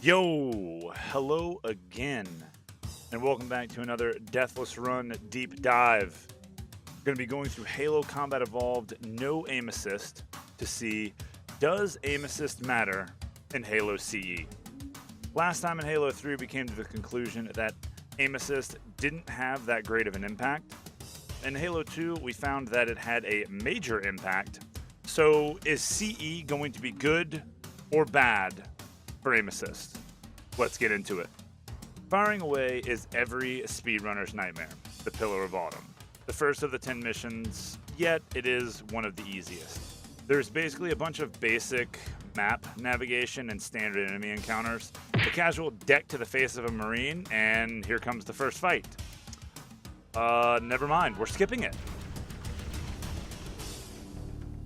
Yo, hello again, and welcome back to another Deathless Run Deep Dive. We're going to be going through Halo Combat Evolved No Aim Assist to see, does aim assist matter in Halo CE? Last time in Halo 3 we came to the conclusion that aim assist didn't have that great of an impact. In Halo 2 we found that it had a major impact. So is CE going to be good or bad for aim assist? Let's get into it. Firing away is every speedrunner's nightmare, the Pillar of Autumn. The first of the 10 missions, yet it is one of the easiest. There's basically a bunch of basic map navigation and standard enemy encounters, a casual deck to the face of a Marine, and here comes the first fight. Never mind, we're skipping it.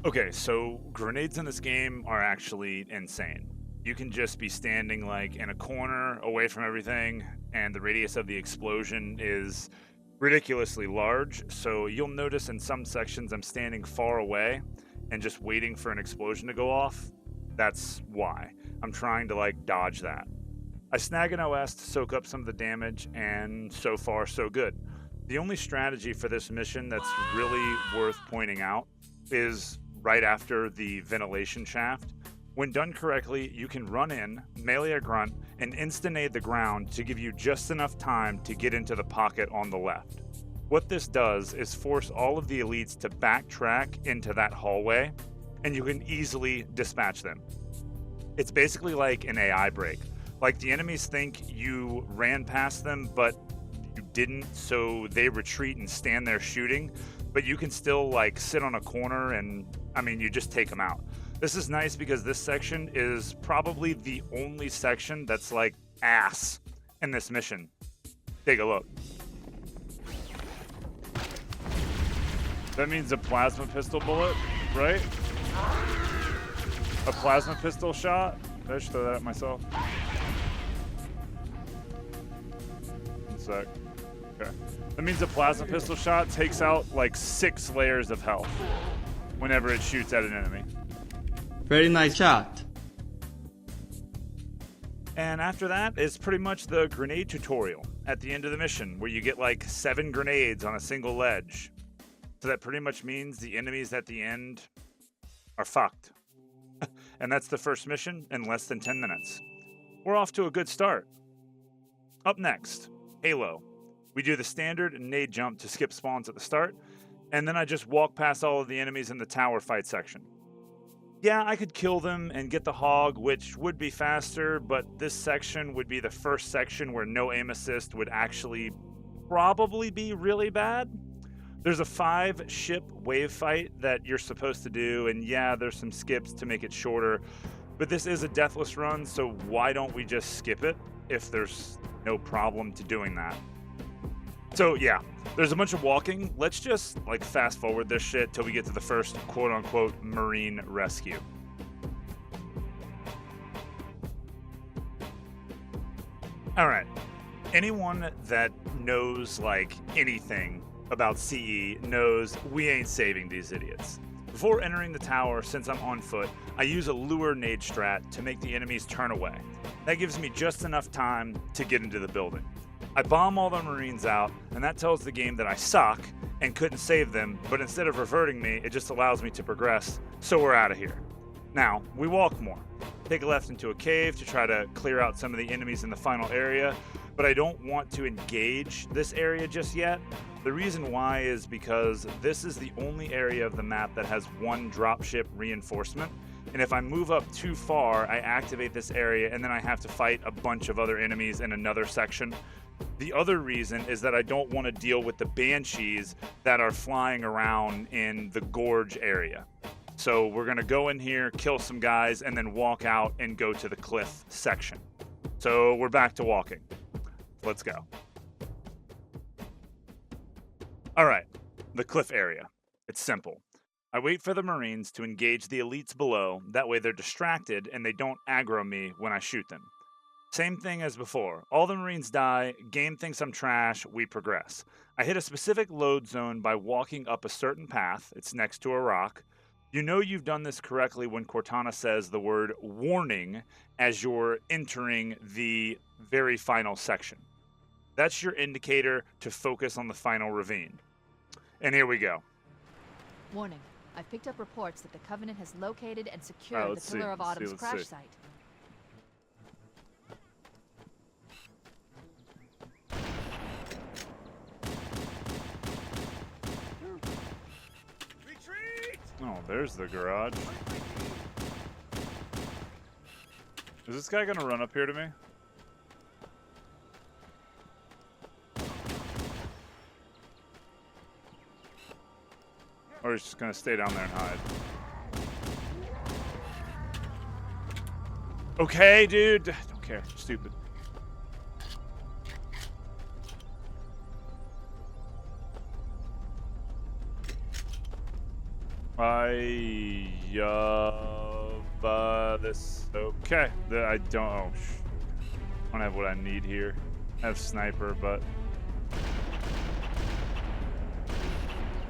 Okay, so grenades in this game are actually insane. You can just be standing like in a corner away from everything, and the radius of the explosion is ridiculously large. So you'll notice in some sections I'm standing far away and just waiting for an explosion to go off. That's why. I'm trying to like dodge that. I snag an OS to soak up some of the damage, and so far so good. The only strategy for this mission that's really worth pointing out is right after the ventilation shaft. When done correctly, you can run in, melee a grunt, and insta-nade the ground to give you just enough time to get into the pocket on the left. What this does is force all of the elites to backtrack into that hallway, and you can easily dispatch them. It's basically like an AI break. Like the enemies think you ran past them, but you didn't, so they retreat and stand there shooting, but you can still like sit on a corner and, you just take them out. This is nice because this section is probably the only section that's like ass in this mission. Take a look. That means a plasma pistol bullet, right? A plasma pistol shot? Did I just throw that at myself? One sec. Okay. That means a plasma pistol shot takes out like 6 layers of health whenever it shoots at an enemy. Very nice shot. And after that is pretty much the grenade tutorial at the end of the mission, where you get like 7 grenades on a single ledge. So that pretty much means the enemies at the end are fucked. And that's the first mission in less than 10 minutes. We're off to a good start. Up next, Halo. We do the standard nade jump to skip spawns at the start, and then I just walk past all of the enemies in the tower fight section. Yeah, I could kill them and get the hog, which would be faster, but this section would be the first section where no aim assist would actually probably be really bad. There's a 5-ship wave fight that you're supposed to do, and yeah, there's some skips to make it shorter, but this is a deathless run, so why don't we just skip it if there's no problem to doing that? So yeah, there's a bunch of walking. Let's just like fast forward this shit till we get to the first quote unquote Marine rescue. All right, anyone that knows like anything about CE knows we ain't saving these idiots. Before entering the tower, since I'm on foot, I use a lure nade strat to make the enemies turn away. That gives me just enough time to get into the building. I bomb all the Marines out, and that tells the game that I suck and couldn't save them, but instead of reverting me, it just allows me to progress, so we're out of here. Now, we walk more. Take a left into a cave to try to clear out some of the enemies in the final area, but I don't want to engage this area just yet. The reason why is because this is the only area of the map that has 1 dropship reinforcement, and if I move up too far, I activate this area and then I have to fight a bunch of other enemies in another section. The other reason is that I don't want to deal with the banshees that are flying around in the gorge area. So we're going to go in here, kill some guys, and then walk out and go to the cliff section. So we're back to walking. Let's go. All right, the cliff area. It's simple. I wait for the Marines to engage the elites below. That way they're distracted and they don't aggro me when I shoot them. Same thing as before. All the Marines die, game thinks I'm trash, we progress. I hit a specific load zone by walking up a certain path, it's next to a rock, You know you've done this correctly when Cortana says the word warning as you're entering the very final section. That's your indicator to focus on the final ravine. And here we go. Warning. I've picked up reports that the Covenant has located and secured the Pillar of Autumn's crash site. Oh, there's the garage. Is this guy gonna run up here to me? Or he's just gonna stay down there and hide? Okay, dude. Don't care. Stupid. This. Okay. I don't. Oh, I don't have what I need here. I have sniper, but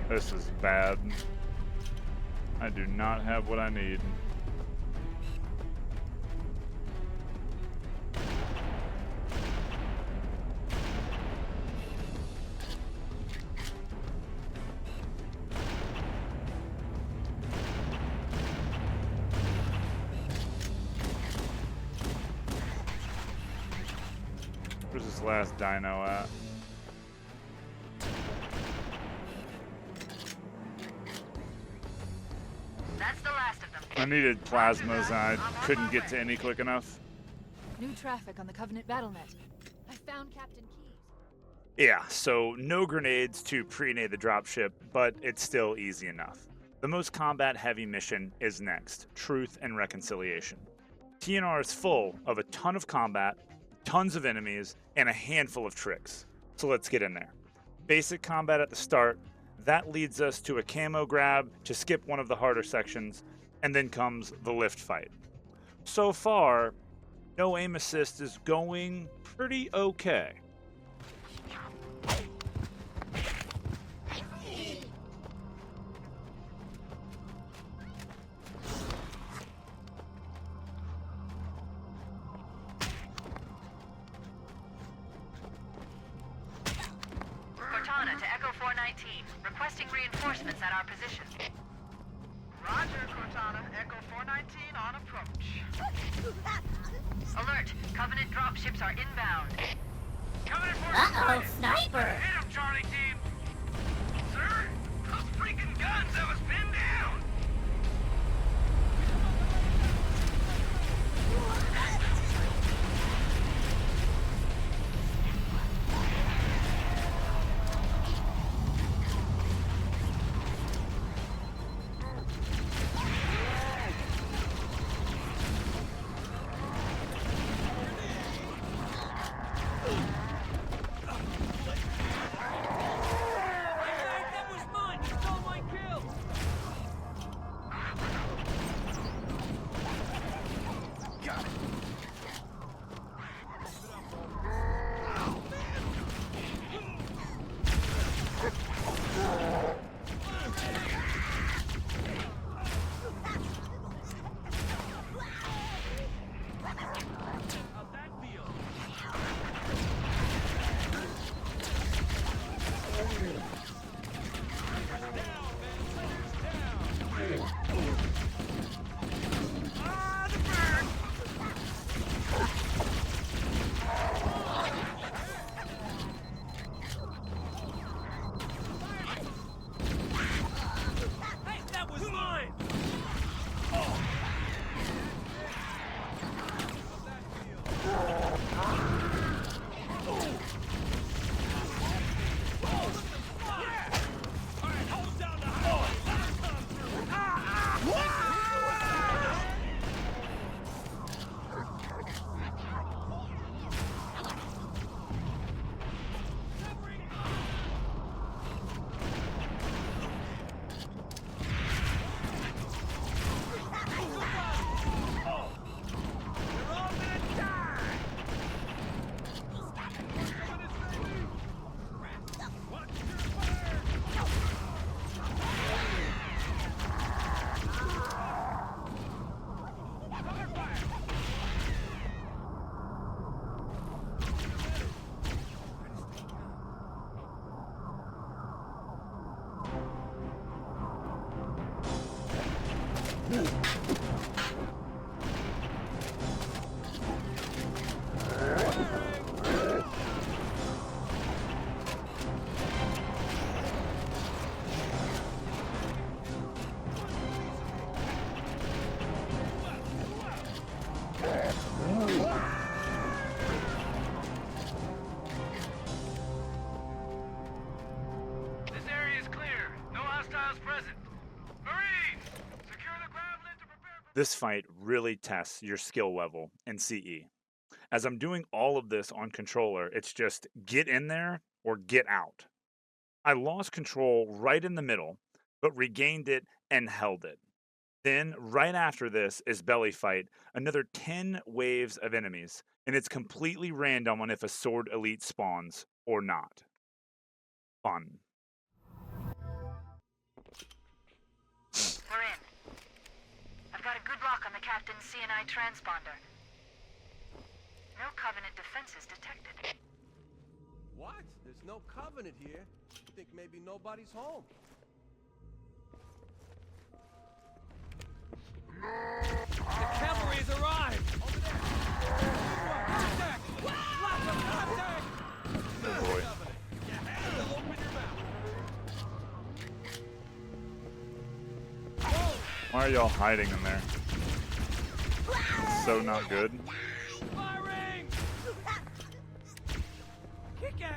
this is bad. I do not have what I need. Where's this last dino at? That's the last of them. I needed plasmas and I couldn't get to any quick enough. New traffic on the Covenant BattleNet. I found Captain Keyes. Yeah, so no grenades to pre-nade the dropship, but it's still easy enough. The most combat-heavy mission is next, Truth and Reconciliation. TNR is full of a ton of combat, tons of enemies, and a handful of tricks. So let's get in there. Basic combat at the start, that leads us to a camo grab to skip one of the harder sections, and then comes the lift fight. So far, no aim assist is going pretty okay. Cortana to Echo 419, requesting reinforcements at our position. Roger, Cortana. Echo 419 on approach. Alert! Covenant dropships are inbound. Covenant Uh-oh, sniper! Hit him, Charlie team! Sir, those freaking guns have us pinned down! This fight really tests your skill level in CE. As I'm doing all of this on controller, it's just get in there or get out. I lost control right in the middle, but regained it and held it. Then, right after this is Belly Fight, another 10 waves of enemies, and it's completely random on if a Sword Elite spawns or not. Fun. We're in. I've got a good lock on the Captain's CNI transponder. No Covenant defenses detected. What? There's no Covenant here. I think maybe nobody's home. The cavalry has arrived! Over there! Contact! Lots of contact! Oh boy. Open your mouth! Why are y'all hiding in there? It's so not good. Firing! Kick ass!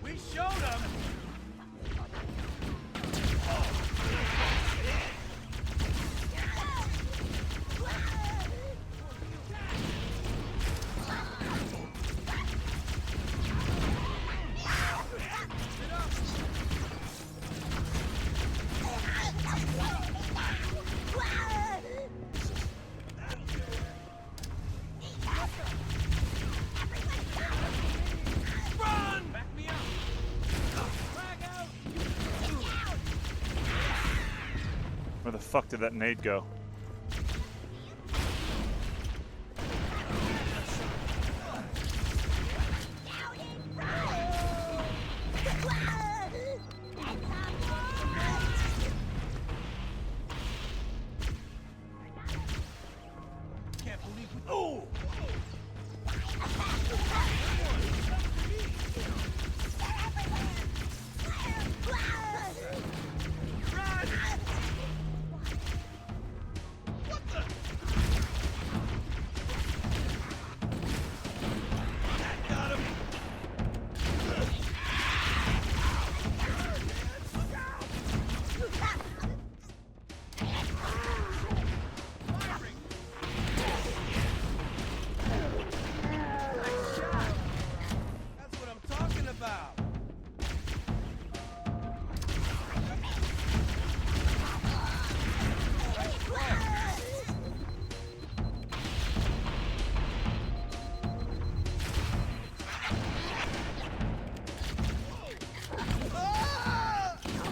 We showed them! Where the fuck did that nade go? Can't believe we... Oh!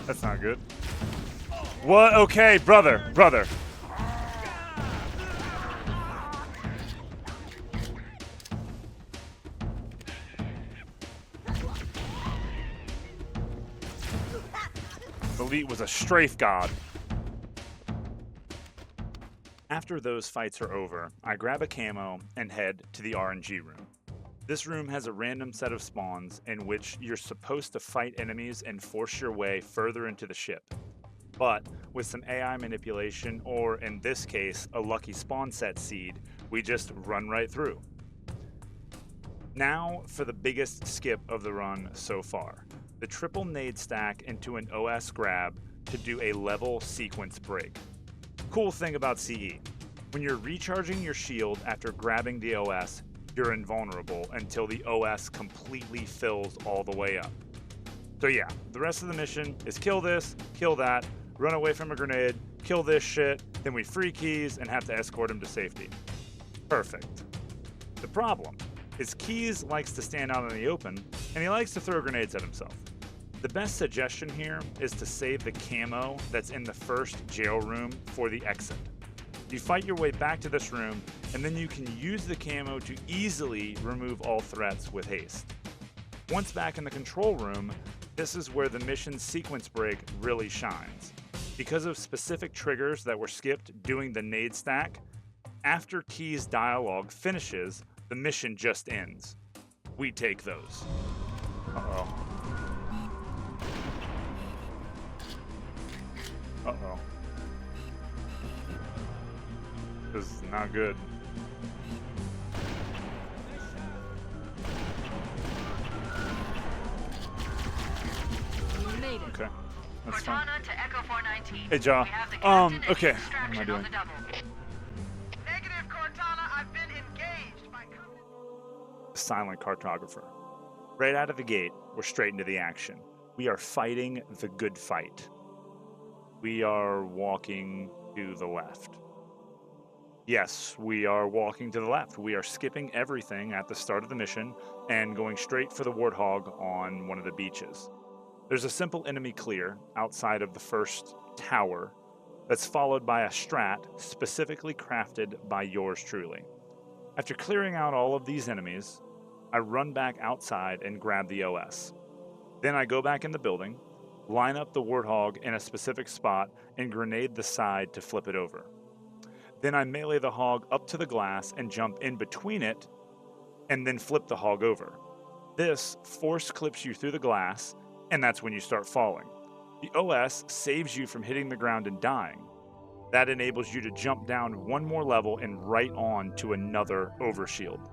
That's not good. What? Okay, brother. Elite was a strafe god. After those fights are over, I grab a camo and head to the RNG room. This room has a random set of spawns in which you're supposed to fight enemies and force your way further into the ship. But with some AI manipulation, or in this case, a lucky spawn set seed, we just run right through. Now for the biggest skip of the run so far. The triple nade stack into an OS grab to do a level sequence break. Cool thing about CE, when you're recharging your shield after grabbing the OS, you're invulnerable until the OS completely fills all the way up. So yeah, the rest of the mission is kill this, kill that, run away from a grenade, kill this shit, then we free Keys and have to escort him to safety. Perfect. The problem is Keys likes to stand out in the open, and he likes to throw grenades at himself. The best suggestion here is to save the camo that's in the first jail room for the exit. You fight your way back to this room, and then you can use the camo to easily remove all threats with haste. Once back in the control room, this is where the mission sequence break really shines. Because of specific triggers that were skipped doing the nade stack, after Key's dialogue finishes, the mission just ends. We take those. Uh-oh. Uh-oh. This is not good. We made it. Okay. That's fine. Cortana to Echo 419. Hey, Ja. We have the captain and Okay. the What am I extraction doing? on the double. Silent Cartographer. Right out of the gate, we're straight into the action. We are fighting the good fight. We are walking to the left. Yes, we are walking to the left. We are skipping everything at the start of the mission and going straight for the Warthog on one of the beaches. There's a simple enemy clear outside of the first tower that's followed by a strat specifically crafted by yours truly. After clearing out all of these enemies, I run back outside and grab the OS. Then I go back in the building, line up the Warthog in a specific spot, and grenade the side to flip it over. Then I melee the hog up to the glass and jump in between it, and then flip the hog over. This force clips you through the glass, and that's when you start falling. The OS saves you from hitting the ground and dying. That enables you to jump down one more level and right on to another overshield.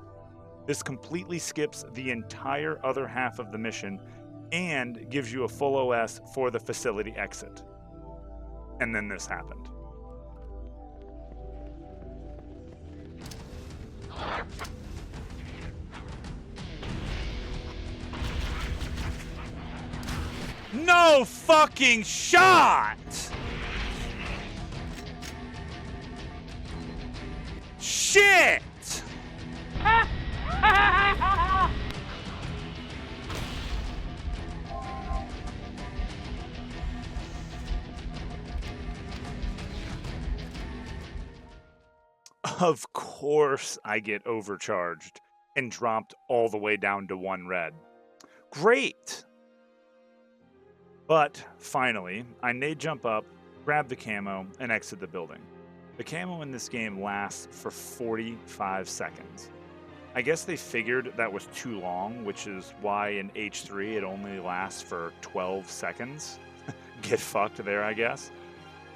This completely skips the entire other half of the mission and gives you a full OS for the facility exit. And then this happened. No fucking shot! Shit! Of course I get overcharged and dropped all the way down to 1 red. Great! But finally, I nade jump up, grab the camo, and exit the building. The camo in this game lasts for 45 seconds. I guess they figured that was too long, which is why in H3 it only lasts for 12 seconds. Get fucked there, I guess.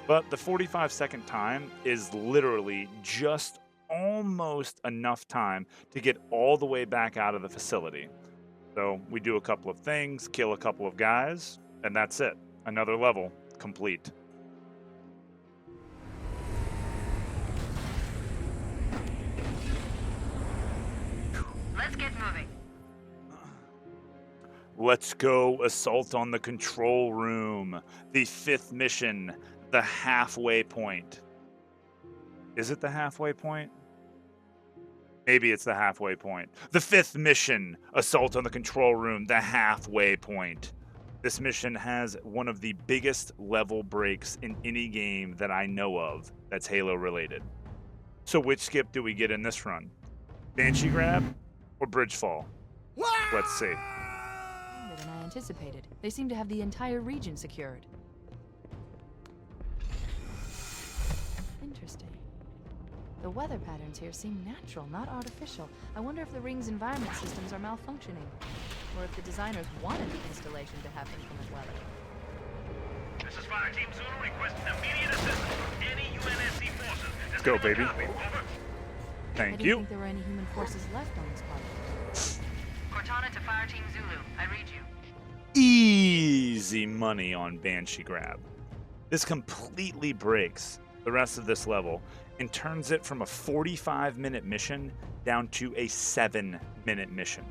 But the 45-second time is literally just almost enough time to get all the way back out of the facility. So we do a couple of things, kill a couple of guys, and that's it. Another level complete. Let's get moving. Let's go assault on the control room. The 5th mission, the halfway point. Is it the halfway point? Maybe it's the halfway point. The 5th mission, assault on the control room, the halfway point. This mission has one of the biggest level breaks in any game that I know of that's Halo related. So which skip do we get in this run? Banshee grab or bridge fall? Let's see. Longer than I anticipated. They seem to have the entire region secured. Interesting. The weather patterns here seem natural, not artificial. I wonder if the ring's environment systems are malfunctioning, or if the designers wanted the installation to have inclement weather. This is Fire Team Zulu requesting immediate assistance from any UNSC forces. Let's go, baby. Copy. Over. I Thank didn't you. think there were any human forces left on this planet. Cortana to Fire Team Zulu. I read you. Easy money on Banshee grab. This completely breaks the rest of this level and turns it from a 45-minute mission down to a 7-minute mission.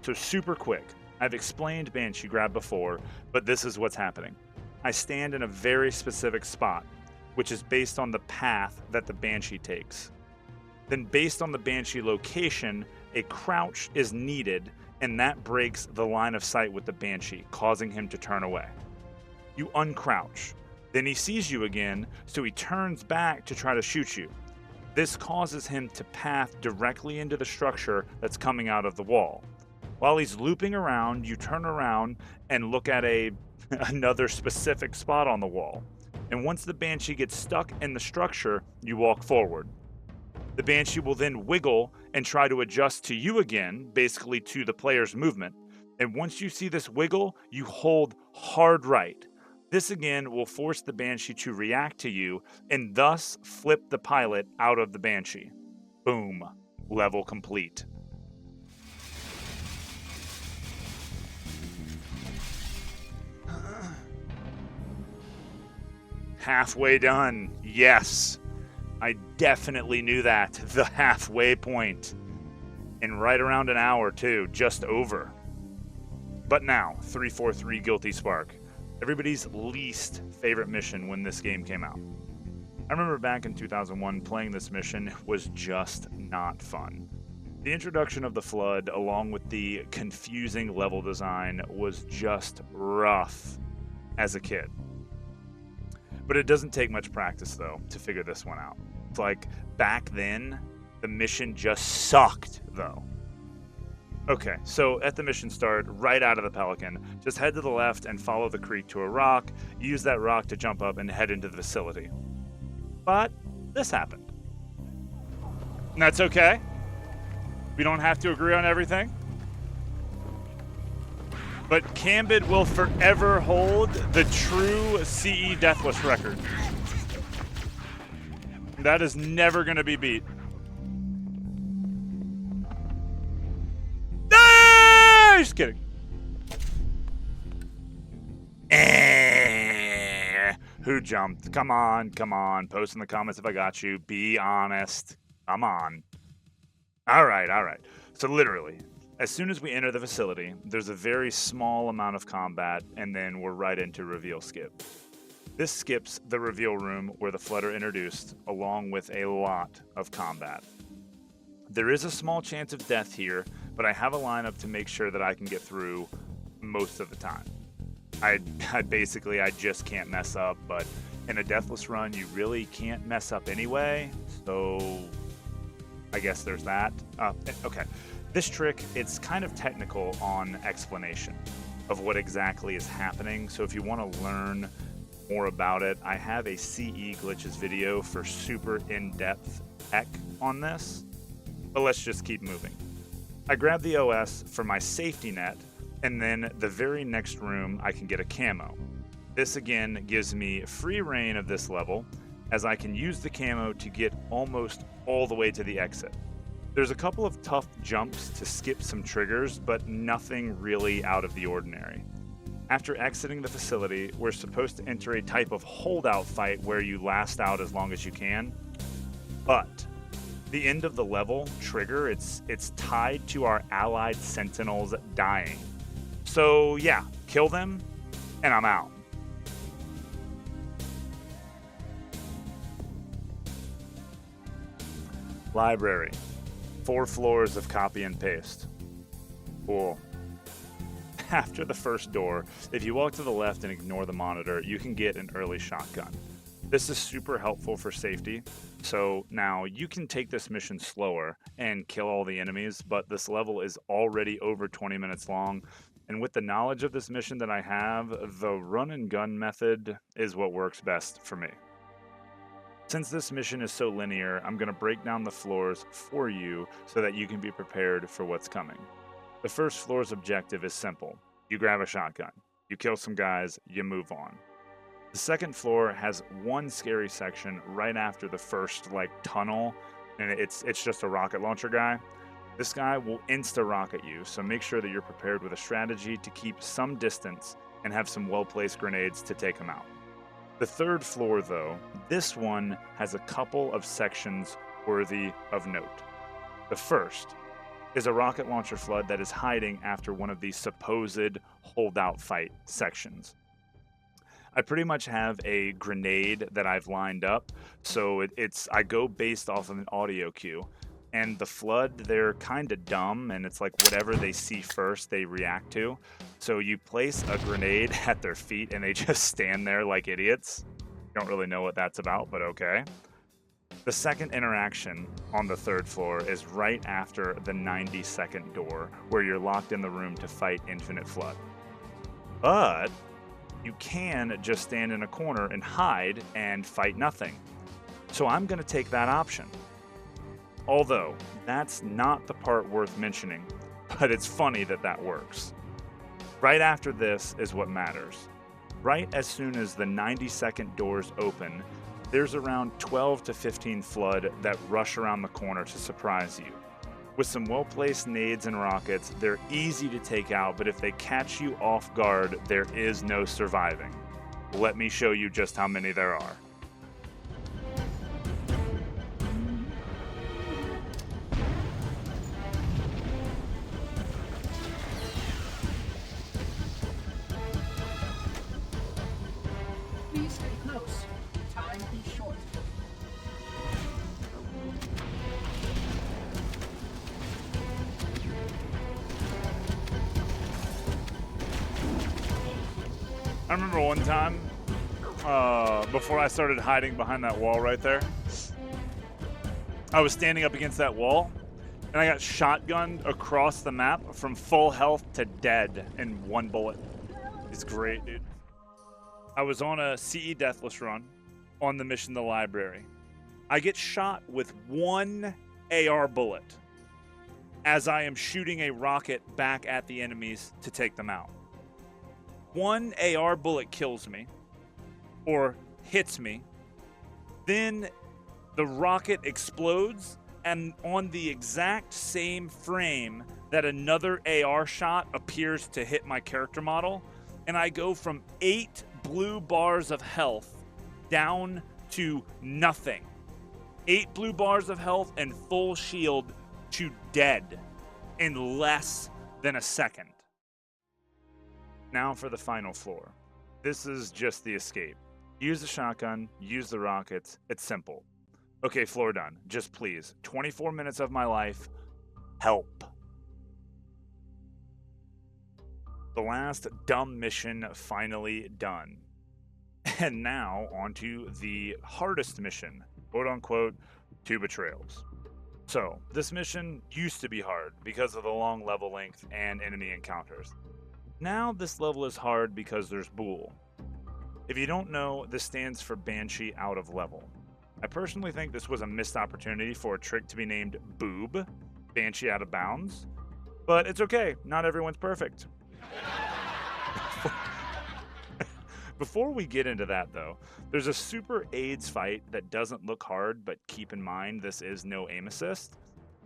So super quick. I've explained Banshee grab before, but this is what's happening. I stand in a very specific spot, which is based on the path that the Banshee takes. Then based on the Banshee location, a crouch is needed, and that breaks the line of sight with the Banshee, causing him to turn away. You uncrouch. Then he sees you again, so he turns back to try to shoot you. This causes him to path directly into the structure that's coming out of the wall. While he's looping around, you turn around and look at another specific spot on the wall. And once the Banshee gets stuck in the structure, you walk forward. The Banshee will then wiggle and try to adjust to you again, basically to the player's movement. And once you see this wiggle, you hold hard right. This again will force the Banshee to react to you and thus flip the pilot out of the Banshee. Boom. Level complete. Halfway done. Yes. I definitely knew that. The halfway point. in right around an hour too, just over. But now, 343 Guilty Spark, everybody's least favorite mission when this game came out. I remember back in 2001 playing this mission was just not fun. The introduction of the Flood, along with the confusing level design, was just rough as a kid. But it doesn't take much practice, though, to figure this one out. It's like, back then, the mission just sucked, though. Okay, so at the mission start, right out of the Pelican, just head to the left and follow the creek to a rock, use that rock to jump up and head into the facility. But this happened. And that's okay. We don't have to agree on everything. But Cambid will forever hold the true CE Deathless record. That is never going to be beat. Ah, just kidding. Who jumped? Come on, come on. Post in the comments if I got you. Be honest. Come on. All right, all right. So literally, as soon as we enter the facility, there's a very small amount of combat, and then we're right into reveal skip. This skips the reveal room where the Flood are introduced, along with a lot of combat. There is a small chance of death here, but I have a lineup to make sure that I can get through most of the time. I just can't mess up, but in a Deathless run, you really can't mess up anyway, so I guess there's that. Okay, this trick, it's kind of technical on explanation of what exactly is happening, so if you want to learn more about it, I have a CE glitches video for super in-depth tech on this, but let's just keep moving. I grab the OS for my safety net, and then the very next room I can get a camo. This again gives me free reign of this level, as I can use the camo to get almost all the way to the exit. There's a couple of tough jumps to skip some triggers, but nothing really out of the ordinary. After exiting the facility, we're supposed to enter a type of holdout fight where you last out as long as you can, but the end of the level trigger, it's tied to our allied sentinels dying. So yeah, kill them, and I'm out. Library. 4 floors of copy and paste. Cool. After the first door, if you walk to the left and ignore the monitor, you can get an early shotgun. This is super helpful for safety. So now you can take this mission slower and kill all the enemies, but this level is already over 20 minutes long. And with the knowledge of this mission that I have, the run and gun method is what works best for me. Since this mission is so linear, I'm going to break down the floors for you so that you can be prepared for what's coming. The first floor's objective is simple. You grab a shotgun, you kill some guys, you move on. The second floor has one scary section right after the first tunnel, and it's just a rocket launcher guy. This guy will insta-rocket you, so make sure that you're prepared with a strategy to keep some distance and have some well-placed grenades to take him out. The third floor, though, this one has a couple of sections worthy of note. The first is a rocket launcher Flood that is hiding after one of these supposed holdout fight sections. I pretty much have a grenade that I've lined up, so I go based off of an audio cue. And the Flood, they're kind of dumb, and it's like whatever they see first, they react to. So you place a grenade at their feet, and they just stand there like idiots. Don't really know what that's about, but okay. The second interaction on the third floor is right after the 90-second door, where you're locked in the room to fight Infinite Flood. But you can just stand in a corner and hide and fight nothing. So I'm going to take that option. Although, that's not the part worth mentioning, but it's funny that that works. Right after this is what matters. Right as soon as the 90-second doors open, there's around 12 to 15 Flood that rush around the corner to surprise you. With some well-placed nades and rockets, they're easy to take out, but if they catch you off guard, there is no surviving. Let me show you just how many there are. I remember one time, before I started hiding behind that wall right there, I was standing up against that wall, and I got shotgunned across the map from full health to dead in one bullet. It's great, dude. I was on a CE Deathless run on the mission The Library. I get shot with one AR bullet as I am shooting a rocket back at the enemies to take them out. One AR bullet kills me, or hits me, then the rocket explodes, and on the exact same frame that another AR shot appears to hit my character model, and I go from 8 blue bars of health down to nothing. 8 blue bars of health and full shield to dead in less than a second. Now for the final floor. This is just the escape. Use the shotgun, use the rockets, it's simple. Okay, floor done. Just please, 24 minutes of my life, help. The last dumb mission finally done. And now onto the hardest mission, quote unquote, 2 Betrayals. So, this mission used to be hard because of the long level length and enemy encounters. Now this level is hard because there's Bool. If you don't know, this stands for Banshee out of level. I personally think this was a missed opportunity for a trick to be named Boob, Banshee out of bounds, but it's okay, not everyone's perfect. Before we get into that though, there's a super AIDS fight that doesn't look hard, but keep in mind this is no aim assist,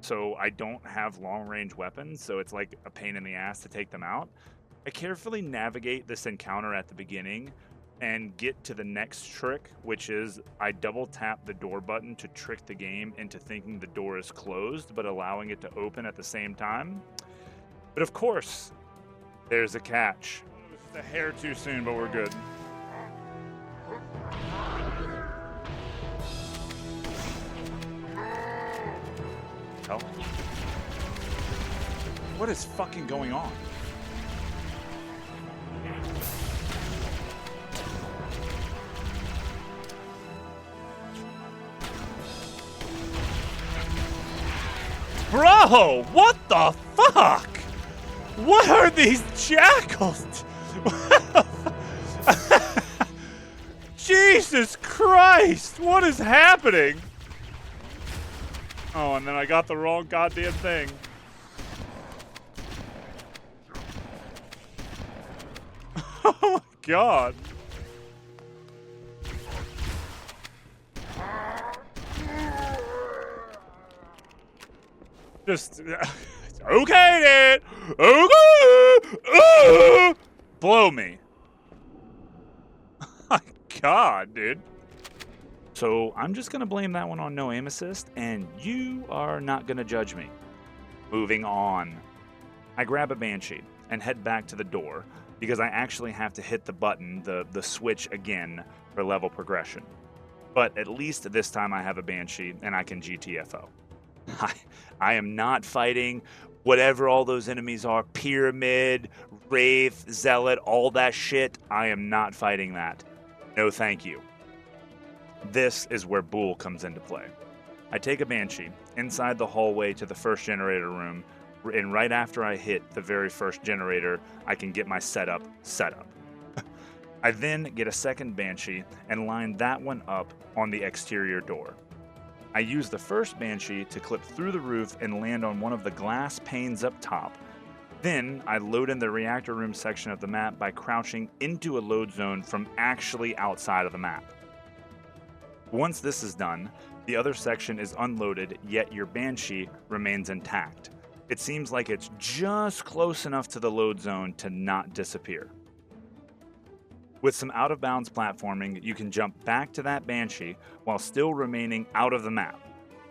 so I don't have long range weapons, so it's like a pain in the ass to take them out. I carefully navigate this encounter at the beginning and get to the next trick, which is I double tap the door button to trick the game into thinking the door is closed, but allowing it to open at the same time. But of course, there's a catch. It's a hair too soon, but we're good. Hell. What is fucking going on? Bro, what the fuck? What are these jackals? Jesus Christ, what is happening? Oh, and then I got the wrong goddamn thing. Oh my god. Just okay, dude. Okay. Blow me. My god, dude. So I'm just gonna blame that one on no aim assist, and you are not gonna judge me. Moving on. I grab a Banshee and head back to the door because I actually have to hit the button, the switch again for level progression. But at least this time I have a Banshee and I can GTFO. I am not fighting whatever all those enemies are, Pyramid, Wraith, Zealot, all that shit. I am not fighting that. No thank you. This is where Bool comes into play. I take a Banshee inside the hallway to the first generator room, and right after I hit the very first generator, I can get my setup set up. I then get a second Banshee and line that one up on the exterior door. I use the first Banshee to clip through the roof and land on one of the glass panes up top. Then I load in the reactor room section of the map by crouching into a load zone from actually outside of the map. Once this is done, the other section is unloaded, yet your Banshee remains intact. It seems like it's just close enough to the load zone to not disappear. With some out-of-bounds platforming, you can jump back to that Banshee while still remaining out of the map,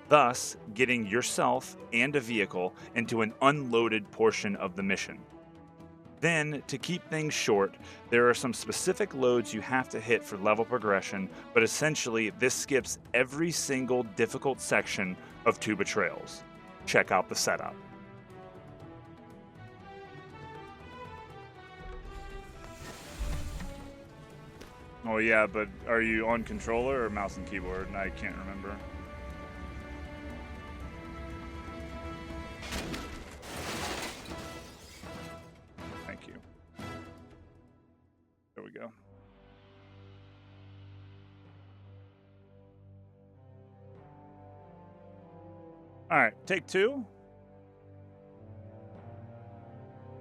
thus getting yourself and a vehicle into an unloaded portion of the mission. Then, to keep things short, there are some specific loads you have to hit for level progression, but essentially this skips every single difficult section of 2 Betrayals. Check out the setup. Oh yeah, but are you on controller or mouse and keyboard? I can't remember. Thank you. There we go. All right, take 2.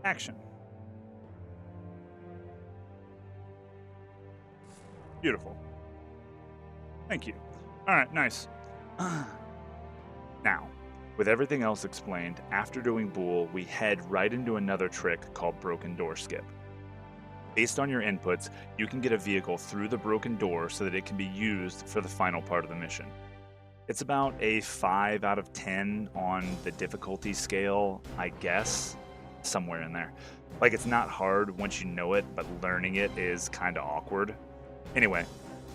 Action. Beautiful. Thank you. All right, nice. Now, with everything else explained, after doing Bool, we head right into another trick called Broken Door Skip. Based on your inputs, you can get a vehicle through the broken door so that it can be used for the final part of the mission. It's about a 5 out of 10 on the difficulty scale, I guess, somewhere in there. Like, it's not hard once you know it, but learning it is kind of awkward. Anyway,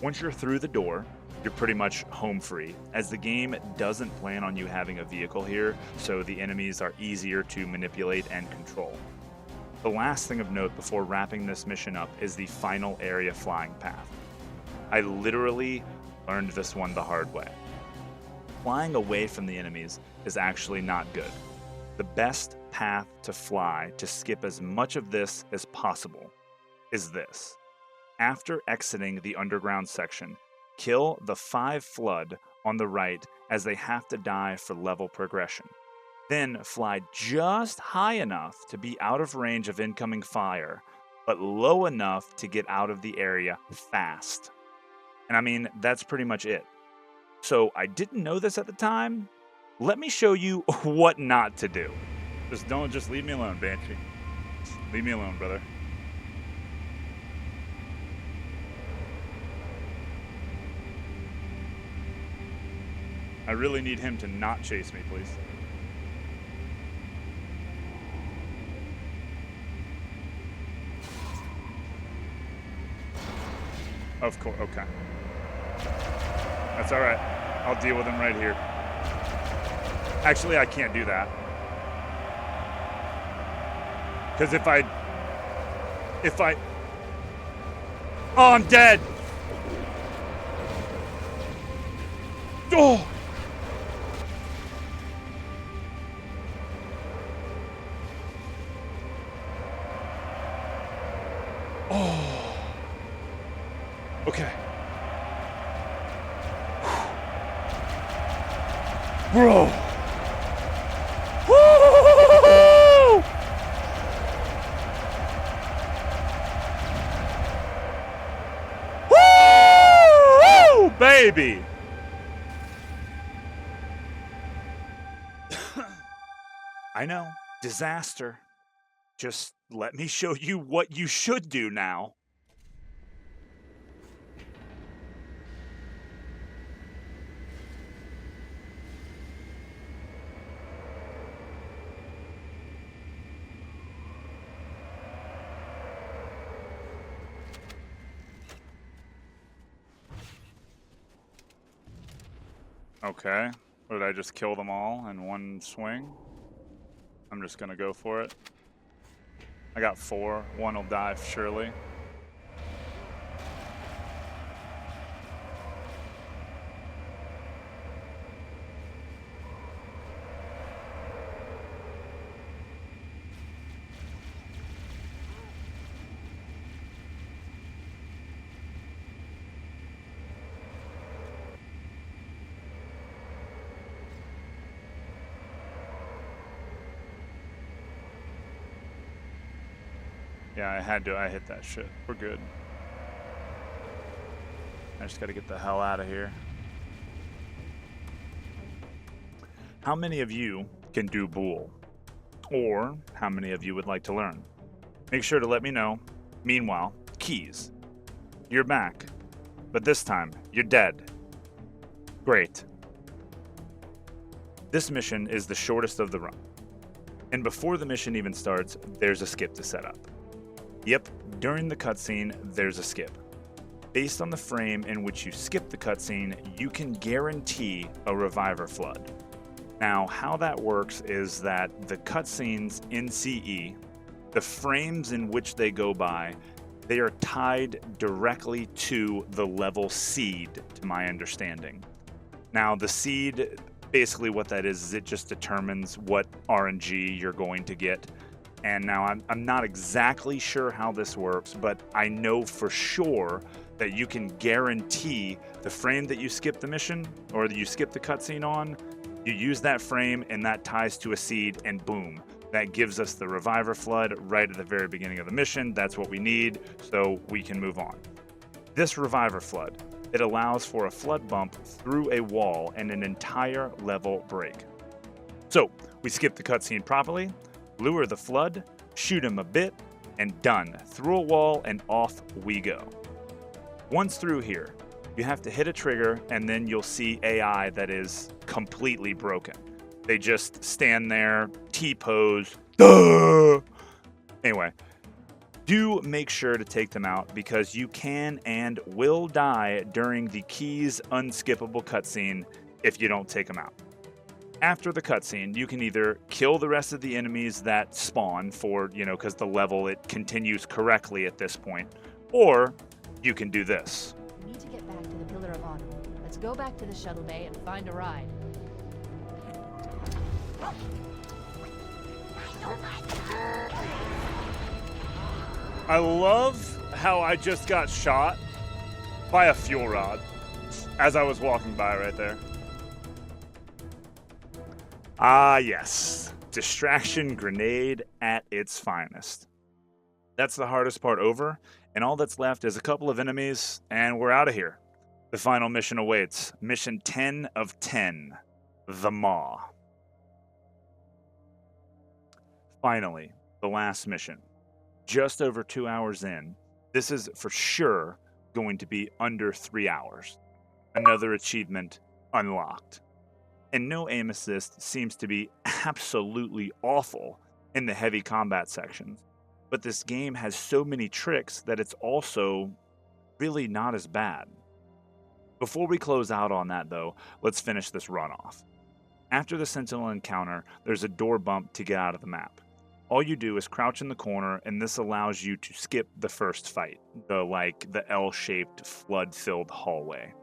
once you're through the door, you're pretty much home free, as the game doesn't plan on you having a vehicle here, so the enemies are easier to manipulate and control. The last thing of note before wrapping this mission up is the final area flying path. I literally learned this one the hard way. Flying away from the enemies is actually not good. The best path to fly to skip as much of this as possible is this. After exiting the underground section, kill the 5 flood on the right as they have to die for level progression. Then fly just high enough to be out of range of incoming fire, but low enough to get out of the area fast. And I mean, that's pretty much it. So I didn't know this at the time. Let me show you what not to do. Just leave me alone, Banshee. Leave me alone, brother. I really need him to not chase me, please. Of course, okay. That's all right. I'll deal with him right here. Actually, I can't do that. Because if I... Oh, I'm dead! Oh! Oh. Okay. Bro. Woo! Woo! Baby. I know. Disaster. Just let me show you what you should do now. Okay. Or did I just kill them all in one swing? I'm just gonna go for it. I got 4. One will die surely. Yeah, I hit that shit. We're good. I just gotta get the hell out of here. How many of you can do Bool? Or how many of you would like to learn? Make sure to let me know. Meanwhile, keys. You're back. But this time, you're dead. Great. This mission is the shortest of the run. And before the mission even starts, there's a skip to set up. Yep, during the cutscene, there's a skip. Based on the frame in which you skip the cutscene, you can guarantee a reviver flood. Now, how that works is that the cutscenes in CE, the frames in which they go by, They are tied directly to the level seed, to my understanding. Now, the seed, basically what that is it just determines what RNG you're going to get. And now I'm not exactly sure how this works, but I know for sure that you can guarantee the frame that you skip the mission or that you skip the cutscene on, you use that frame and that ties to a seed, and boom, that gives us the reviver flood right at the very beginning of the mission. That's what we need, so we can move on. This reviver flood, it allows for a flood bump through a wall and an entire level break. So we skip the cutscene properly, lure the flood, shoot him a bit, and done. Through a wall and off we go. Once through here, you have to hit a trigger and then you'll see AI that is completely broken. They just stand there, T-pose, duh! Anyway, do make sure to take them out because you can and will die during the Keys unskippable cutscene if you don't take them out. After the cutscene, you can either kill the rest of the enemies that spawn for, because the level, it continues correctly at this point, or you can do this. We need to get back to the Pillar of Honor. Let's go back to the shuttle bay and find a ride. I love how I just got shot by a fuel rod as I was walking by right there. Ah, yes. Distraction grenade at its finest. That's the hardest part over, and all that's left is a couple of enemies, and we're out of here. The final mission awaits. Mission 10 of 10. The Maw. Finally, the last mission. Just over 2 hours in. This is for sure going to be under 3 hours. Another achievement unlocked. And no aim assist seems to be absolutely awful in the heavy combat sections. But this game has so many tricks that it's also really not as bad. Before we close out on that though, let's finish this run off. After the Sentinel encounter, there's a door bump to get out of the map. All you do is crouch in the corner, and this allows you to skip the first fight, the L-shaped flood-filled hallway.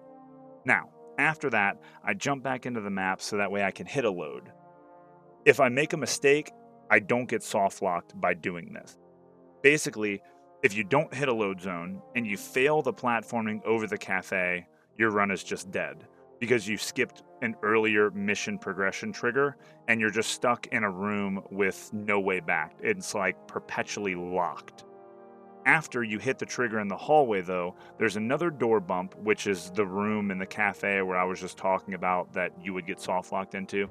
Now, after that, I jump back into the map so that way I can hit a load. If I make a mistake, I don't get soft locked by doing this. Basically, if you don't hit a load zone and you fail the platforming over the cafe, your run is just dead because you skipped an earlier mission progression trigger and you're just stuck in a room with no way back. It's like perpetually locked. After you hit the trigger in the hallway though, there's another door bump, which is the room in the cafe where I was just talking about that you would get soft locked into.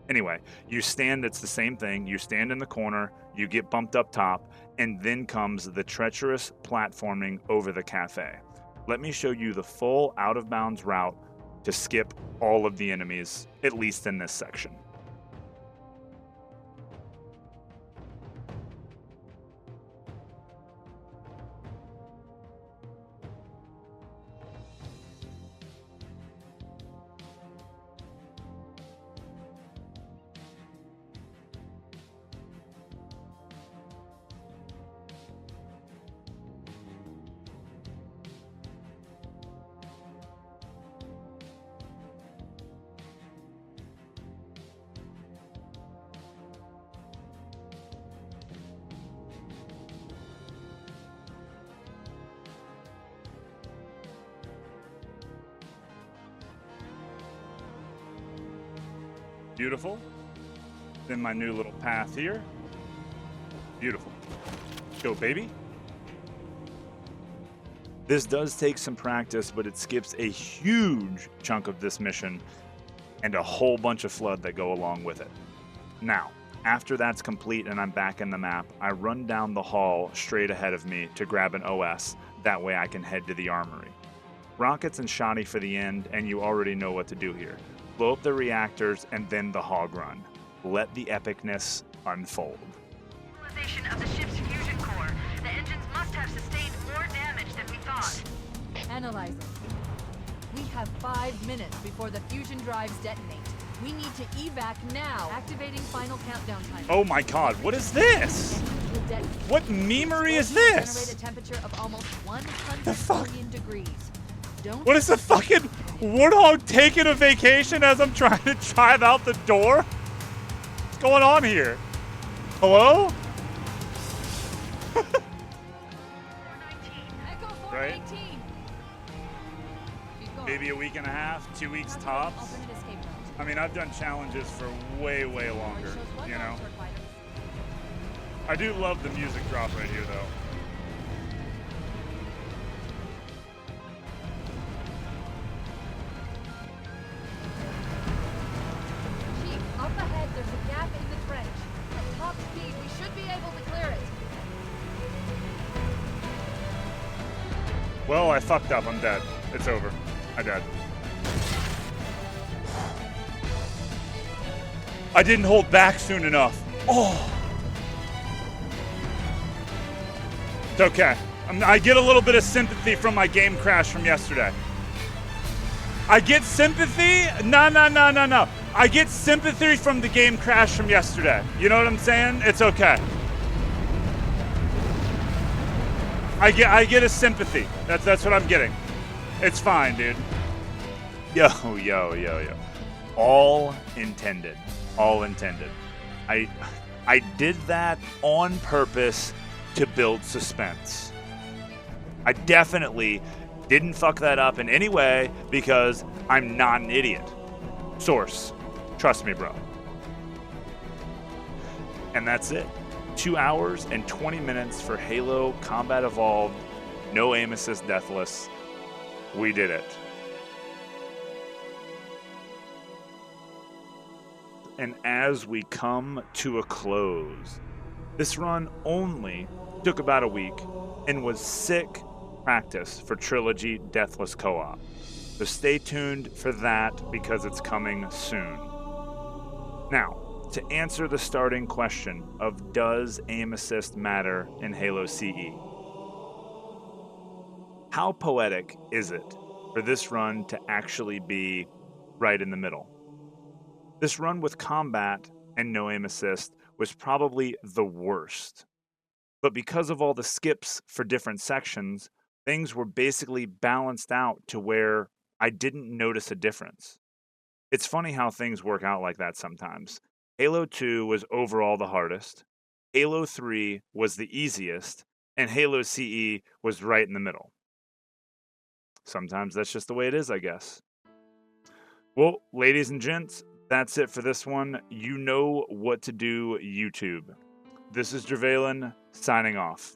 Anyway, you stand, it's the same thing. You stand in the corner, you get bumped up top, and then comes the treacherous platforming over the cafe. Let me show you the full out of bounds route to skip all of the enemies, at least in this section. Beautiful. Then my new little path here. Beautiful. Go, baby. This does take some practice, but it skips a huge chunk of this mission and a whole bunch of flood that go along with it. Now, after that's complete and I'm back in the map, I run down the hall straight ahead of me to grab an OS. That way I can head to the armory. Rockets and shoddy for the end, and you already know what to do here. Blow up the reactors and then the hog run. Let the epicness unfold. Utilization of the ship's fusion core. The engines must have sustained more damage than we thought. Analyzing. We have 5 minutes before the fusion drives detonate. We need to evac now. Activating final countdown timer. Oh my god, what is this? will detonate. What memery is Explosion will this? generate a temperature of almost 100 The fuck? million degrees. Don't What is the fucking warthog taking a vacation as I'm trying to drive out the door? What's going on here? Hello? Echo Right? 419. Keep going. Maybe a week and a half, 2 weeks Calculate tops. alternate escape route. I mean, I've done challenges for way, way longer, Shows one you know? launch requirements. I do love the music drop right here, though. Chief, up ahead there's a gap in the trench. At top speed, we should be able to clear it. Well, I fucked up. I'm dead. It's over. I died. I didn't hold back soon enough. Oh. It's okay. I get a little bit of sympathy from my game crash from yesterday. I get sympathy? No. I get sympathy from the game crash from yesterday. You know what I'm saying? It's okay. I get a sympathy. That's what I'm getting. It's fine, dude. Yo. All intended. All intended. I did that on purpose to build suspense. I definitely didn't fuck that up in any way because I'm not an idiot. Source. Trust me, bro. And that's it. 2 hours and 20 minutes for Halo Combat Evolved. No aim assist Deathless. We did it. And as we come to a close, this run only took about a week and was sick practice for Trilogy Deathless Co-op. So stay tuned for that because it's coming soon. Now, to answer the starting question of does aim assist matter in Halo CE? How poetic is it for this run to actually be right in the middle? This run with combat and no aim assist was probably the worst. But because of all the skips for different sections, things were basically balanced out to where I didn't notice a difference. It's funny how things work out like that sometimes. Halo 2 was overall the hardest, Halo 3 was the easiest, and Halo CE was right in the middle. Sometimes that's just the way it is, I guess. Well, ladies and gents, that's it for this one. You know what to do, YouTube. This is Jervalin, signing off.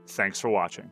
Thanks for watching.